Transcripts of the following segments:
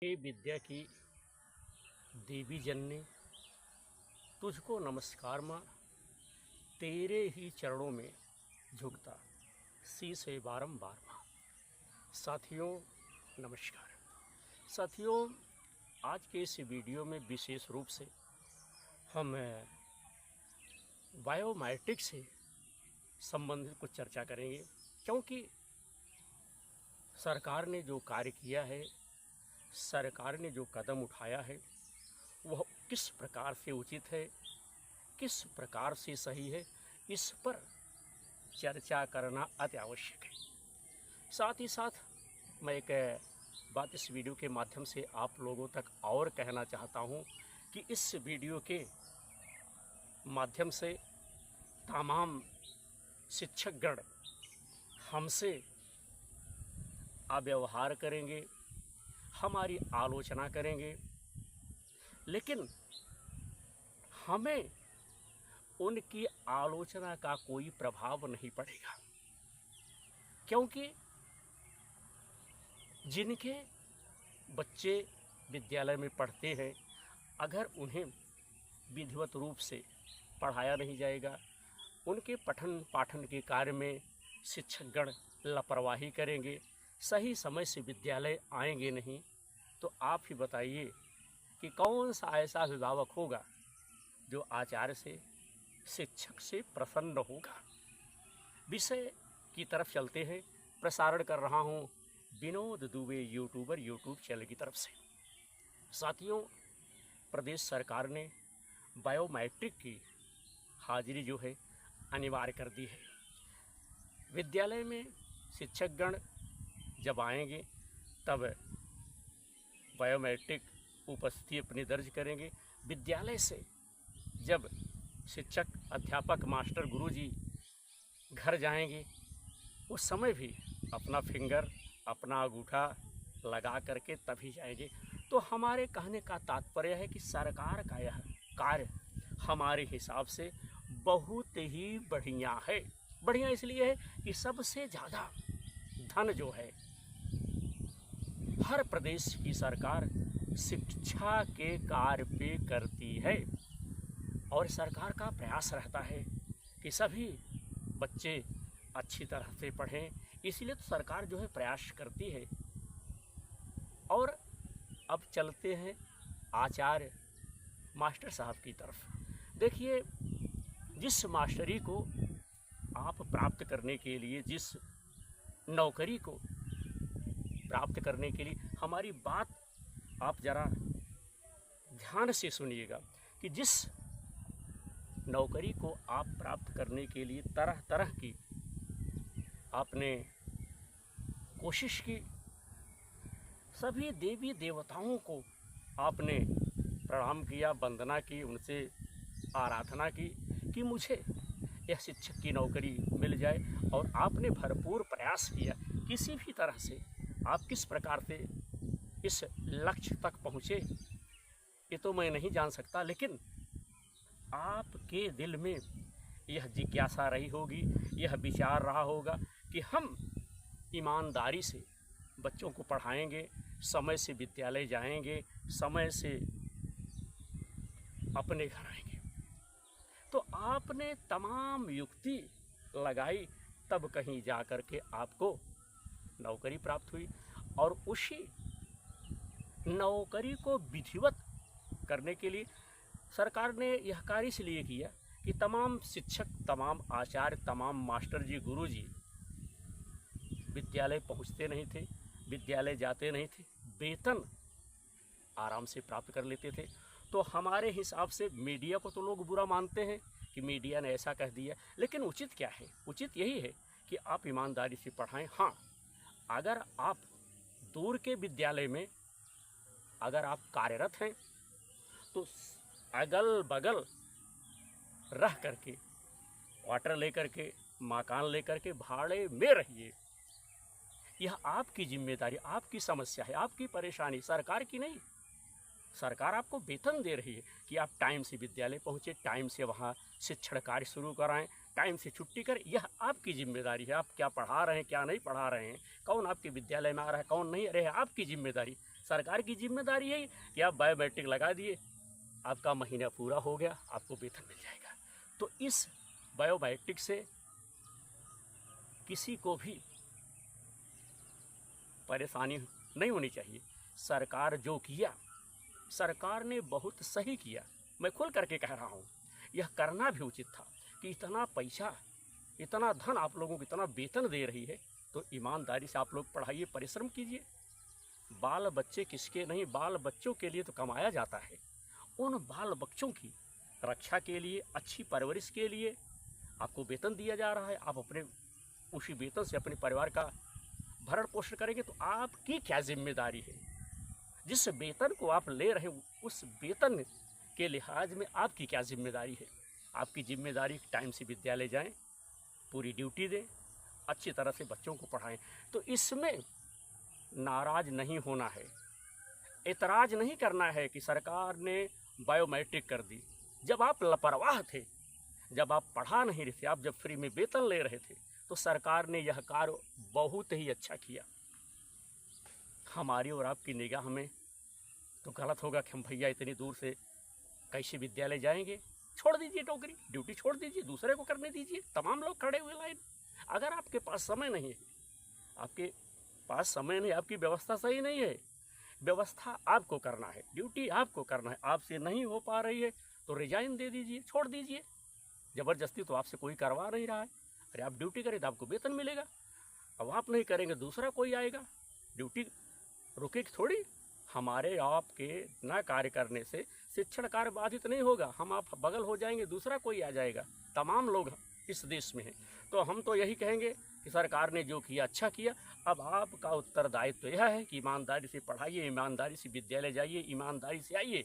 हे विद्या की देवी जननी, तुझको नमस्कार माँ। तेरे ही चरणों में झुकता शीश है बारंबार माँ। साथियों नमस्कार। साथियों, आज के इस वीडियो में विशेष रूप से हम बायोमेट्रिक से संबंधित कुछ चर्चा करेंगे, क्योंकि सरकार ने जो कार्य किया है, सरकार ने जो कदम उठाया है, वह किस प्रकार से उचित है, किस प्रकार से सही है, इस पर चर्चा करना अति आवश्यक है। साथ ही साथ मैं एक बात इस वीडियो के माध्यम से आप लोगों तक और कहना चाहता हूं कि इस वीडियो के माध्यम से तमाम शिक्षकगण हमसे अव्यवहार करेंगे, हमारी आलोचना करेंगे, लेकिन हमें उनकी आलोचना का कोई प्रभाव नहीं पड़ेगा, क्योंकि जिनके बच्चे विद्यालय में पढ़ते हैं, अगर उन्हें विधिवत रूप से पढ़ाया नहीं जाएगा, उनके पठन पाठन के कार्य में शिक्षकगण लापरवाही करेंगे, सही समय से विद्यालय आएंगे नहीं, तो आप ही बताइए कि कौन सा ऐसा अभिभावक होगा जो आचार्य से, शिक्षक से प्रसन्न होगा। विषय की तरफ चलते हैं। प्रसारण कर रहा हूं Vinod Dubey YouTuber YouTube channel की तरफ से। साथियों, प्रदेश सरकार ने बायोमेट्रिक की हाजिरी जो है अनिवार्य कर दी है। विद्यालय में शिक्षकगण जब आएंगे तब बायोमेट्रिक उपस्थिति अपनी दर्ज करेंगे। विद्यालय से जब शिक्षक, अध्यापक, मास्टर, गुरुजी घर जाएंगे, उस समय भी अपना फिंगर, अपना अंगूठा लगा करके तभी जाएंगे। तो हमारे कहने का तात्पर्य है कि सरकार का यह कार्य हमारे हिसाब से बहुत ही बढ़िया है। बढ़िया इसलिए है कि सबसे ज़्यादा धन जो है हर प्रदेश की सरकार शिक्षा के कार्य पे करती है, और सरकार का प्रयास रहता है कि सभी बच्चे अच्छी तरह से पढ़ें। इसलिए तो सरकार जो है प्रयास करती है। और अब चलते हैं आचार्य मास्टर साहब की तरफ। देखिए, जिस मास्टरी को आप प्राप्त करने के लिए, जिस नौकरी को प्राप्त करने के लिए, हमारी बात आप ज़रा ध्यान से सुनिएगा कि जिस नौकरी को आप प्राप्त करने के लिए तरह तरह की आपने कोशिश की, सभी देवी देवताओं को आपने प्रणाम किया, वंदना की, उनसे आराधना की कि मुझे यह शिक्षक की नौकरी मिल जाए, और आपने भरपूर प्रयास किया। किसी भी तरह से आप किस प्रकार से इस लक्ष्य तक पहुँचे ये तो मैं नहीं जान सकता, लेकिन आपके दिल में यह जिज्ञासा रही होगी, यह विचार रहा होगा कि हम ईमानदारी से बच्चों को पढ़ाएंगे, समय से विद्यालय जाएंगे, समय से अपने घर आएंगे। तो आपने तमाम युक्ति लगाई, तब कहीं जा कर के आपको नौकरी प्राप्त हुई, और उसी नौकरी को विधिवत करने के लिए सरकार ने यह कार्य इसलिए किया कि तमाम शिक्षक, तमाम आचार्य, तमाम मास्टर जी, गुरु जी विद्यालय पहुंचते नहीं थे, विद्यालय जाते नहीं थे, वेतन आराम से प्राप्त कर लेते थे। तो हमारे हिसाब से मीडिया को तो लोग बुरा मानते हैं कि मीडिया ने ऐसा कह दिया, लेकिन उचित क्या है? उचित यही है कि आप ईमानदारी से पढ़ाएं। हाँ, अगर आप दूर के विद्यालय में अगर आप कार्यरत हैं तो अगल बगल रह करके, क्वार्टर लेकर के, मकान लेकर के भाड़े में रहिए। यह आपकी जिम्मेदारी, आपकी समस्या है, आपकी परेशानी, सरकार की नहीं। सरकार आपको वेतन दे रही है कि आप टाइम से विद्यालय पहुँचे, टाइम से वहाँ शिक्षण कार्य शुरू कराएं, टाइम से छुट्टी करें। यह आपकी जिम्मेदारी है। आप क्या पढ़ा रहे हैं, क्या नहीं पढ़ा रहे हैं, कौन आपके विद्यालय में आ रहा है, कौन नहीं आ रहा है, आपकी जिम्मेदारी। सरकार की जिम्मेदारी है कि आप बायोमेट्रिक लगा दिए, आपका महीना पूरा हो गया, आपको वेतन मिल जाएगा। तो इस बायोमेट्रिक से किसी को भी परेशानी नहीं होनी चाहिए। सरकार जो किया, सरकार ने बहुत सही किया। मैं खुल करके कह रहा हूँ, यह करना भी उचित था कि इतना पैसा, इतना धन आप लोगों को इतना वेतन दे रही है, तो ईमानदारी से आप लोग पढ़ाइए, परिश्रम कीजिए। बाल बच्चे किसके नहीं, बाल बच्चों के लिए तो कमाया जाता है। उन बाल बच्चों की रक्षा के लिए, अच्छी परवरिश के लिए आपको वेतन दिया जा रहा है। आप अपने उसी वेतन से अपने परिवार का भरण पोषण करेंगे, तो आपकी क्या जिम्मेदारी है। जिस वेतन को आप ले रहे हैं, उस वेतन के लिहाज में आपकी क्या जिम्मेदारी है। आपकी जिम्मेदारी टाइम से विद्यालय जाएं, पूरी ड्यूटी दें, अच्छी तरह से बच्चों को पढ़ाएं। तो इसमें नाराज नहीं होना है, एतराज नहीं करना है कि सरकार ने बायोमेट्रिक कर दी। जब आप लापरवाह थे, जब आप पढ़ा नहीं रहे थे, आप जब फ्री में वेतन ले रहे थे, तो सरकार ने यह कार्य बहुत ही अच्छा किया। हमारी और आपकी निगाह में तो गलत होगा कि हम भैया इतनी दूर से कैसे विद्यालय जाएंगे। छोड़ दीजिए नौकरी, ड्यूटी छोड़ दीजिए, दूसरे को करने दीजिए। तमाम लोग खड़े हुए लाइन। अगर आपके पास समय नहीं है, आपके पास समय नहीं, आपकी व्यवस्था सही नहीं है, व्यवस्था आपको करना है, ड्यूटी आपको करना है, आपसे नहीं हो पा रही है तो रिजाइन दे दीजिए, छोड़ दीजिए। ज़बरदस्ती तो आपसे कोई करवा नहीं रहा है। अरे आप ड्यूटी करें तो आपको वेतन मिलेगा। अब आप नहीं करेंगे, दूसरा कोई आएगा, ड्यूटी रुकेगी थोड़ी। हमारे आपके न कार्य करने से शिक्षण कार्य बाधित नहीं होगा। हम आप बगल हो जाएंगे, दूसरा कोई आ जाएगा। तमाम लोग इस देश में हैं। तो हम तो यही कहेंगे कि सरकार ने जो किया अच्छा किया। अब आपका उत्तरदायित्व तो यह है कि ईमानदारी से पढ़ाइए, ईमानदारी से विद्यालय जाइए, ईमानदारी से आइए,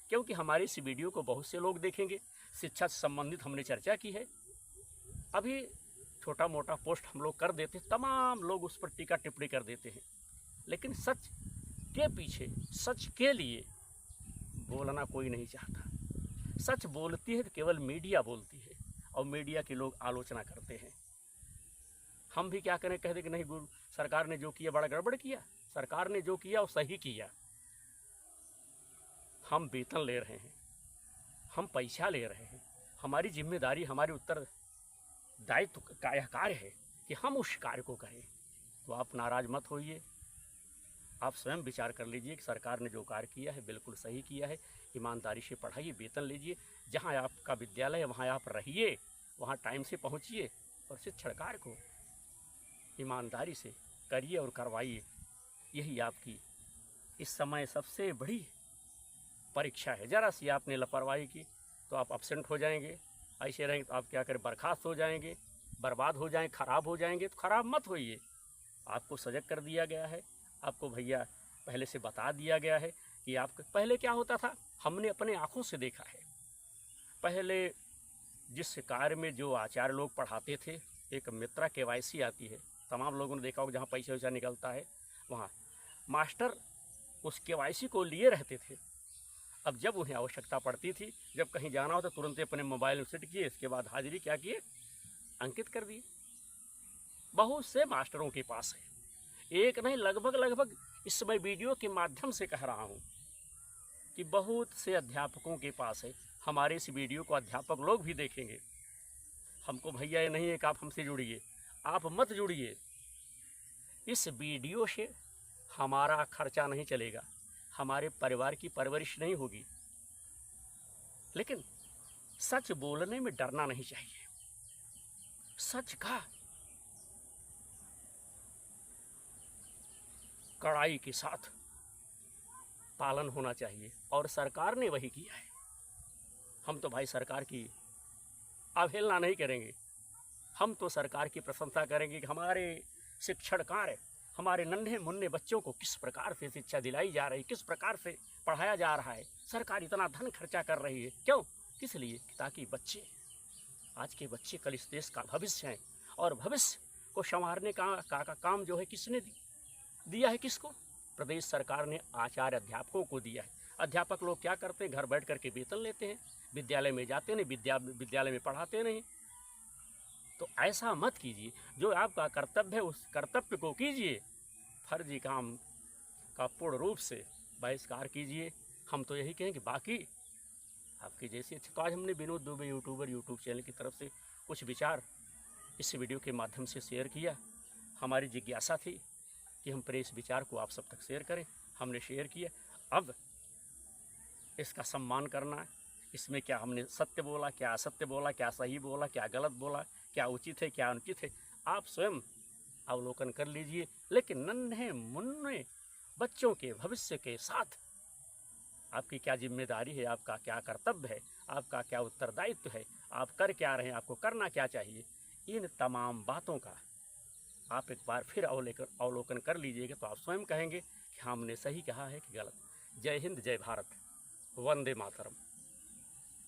क्योंकि हमारे इस वीडियो को बहुत से लोग देखेंगे। शिक्षा से संबंधित हमने चर्चा की है। अभी छोटा मोटा पोस्ट हम लोग कर देते, तमाम लोग उस पर टीका टिप्पणी कर देते हैं, लेकिन सच के पीछे, सच के लिए बोलना कोई नहीं चाहता। सच बोलती है तो केवल मीडिया बोलती है, और मीडिया के लोग आलोचना करते हैं। हम भी क्या करें, कह दें कि नहीं गुरु, सरकार ने जो किया बड़ा गड़बड़ किया। सरकार ने जो किया वो सही किया। हम वेतन ले रहे हैं, हम पैसा ले रहे हैं, हमारी जिम्मेदारी, हमारे उत्तरदायित्व का यह कार्य है कि हम उस कार्य को करें। तो आप नाराज मत होइए, आप स्वयं विचार कर लीजिए कि सरकार ने जो कार्य किया है बिल्कुल सही किया है। ईमानदारी से पढ़ाइए, वेतन लीजिए, जहाँ आपका विद्यालय है वहाँ आप रहिए, वहाँ टाइम से पहुँचिए, और शिक्षण कार्य को ईमानदारी से करिए और करवाइए। यही आपकी इस समय सबसे बड़ी परीक्षा है। ज़रा सी आपने लापरवाही की तो आप एब्सेंट हो जाएंगे। ऐसे रहेंगे तो आप क्या करें, बर्खास्त हो जाएंगे, बर्बाद हो जाएंगे, ख़राब हो जाएंगे। तो ख़राब मत होइए, आपको सजग कर दिया गया है। आपको भैया पहले से बता दिया गया है कि आपका पहले क्या होता था। हमने अपने आँखों से देखा है। पहले जिस कार्य में जो आचार्य लोग पढ़ाते थे, एक मित्रा KYC आती है, तमाम लोगों ने देखा होगा, जहाँ पैसा वैसा निकलता है वहाँ मास्टर उस KYC को लिए रहते थे। अब जब उन्हें आवश्यकता पड़ती थी, जब कहीं जाना होता, तुरंत अपने मोबाइल में सेट किए, इसके बाद हाजिरी क्या किए, अंकित कर दिए। बहुत से मास्टरों के पास है, एक नहीं, लगभग इस समय वीडियो के माध्यम से कह रहा हूँ कि बहुत से अध्यापकों के पास है। हमारे इस वीडियो को अध्यापक लोग भी देखेंगे। हमको भैया ये नहीं है कि आप हमसे जुड़िए, आप मत जुड़िए। इस वीडियो से हमारा खर्चा नहीं चलेगा, हमारे परिवार की परवरिश नहीं होगी। लेकिन सच बोलने में डरना नहीं चाहिए। सच का कड़ाई के साथ पालन होना चाहिए, और सरकार ने वही किया है। हम तो भाई सरकार की अवहेलना नहीं करेंगे, हम तो सरकार की प्रशंसा करेंगे कि हमारे शिक्षण कार्य, हमारे नन्हे मुन्ने बच्चों को किस प्रकार से शिक्षा दिलाई जा रही, किस प्रकार से पढ़ाया जा रहा है। सरकार इतना धन खर्चा कर रही है, क्यों, किस लिए, ताकि बच्चे, आज के बच्चे कल इस देश का भविष्य हैं, और भविष्य को संवारने का काम जो है किसने दिया है, किसको, प्रदेश सरकार ने आचार्य अध्यापकों को दिया है। अध्यापक लोग क्या करते हैं, घर बैठ करके वेतन लेते हैं, विद्यालय में जाते नहीं, विद्यालय में पढ़ाते नहीं। तो ऐसा मत कीजिए। जो आपका कर्तव्य है उस कर्तव्य को कीजिए, फर्जी काम का पूर्ण रूप से बहिष्कार कीजिए। हम तो यही कहें कि बाकी आपकी जैसी अच्छी। तो आज हमने Vinod Dubey YouTuber YouTube channel की तरफ से कुछ विचार इस वीडियो के माध्यम से शेयर किया। हमारी जिज्ञासा थी कि हम प्रेस विचार को आप सब तक शेयर करें, हमने शेयर किया। अब इसका सम्मान करना, इसमें क्या हमने सत्य बोला, क्या असत्य बोला, क्या सही बोला, क्या गलत बोला, क्या उचित है, क्या अनुचित है, आप स्वयं अवलोकन कर लीजिए। लेकिन नन्हे मुन्ने बच्चों के भविष्य के साथ आपकी क्या जिम्मेदारी है, आपका क्या कर्तव्य है, आपका क्या उत्तरदायित्व है, आप कर क्या रहे हैं, आपको करना क्या चाहिए, इन तमाम बातों का आप एक बार फिर अवलोकन कर लीजिएगा तो आप स्वयं कहेंगे कि हमने सही कहा है कि गलत। जय हिंद, जय भारत, वंदे मातरम।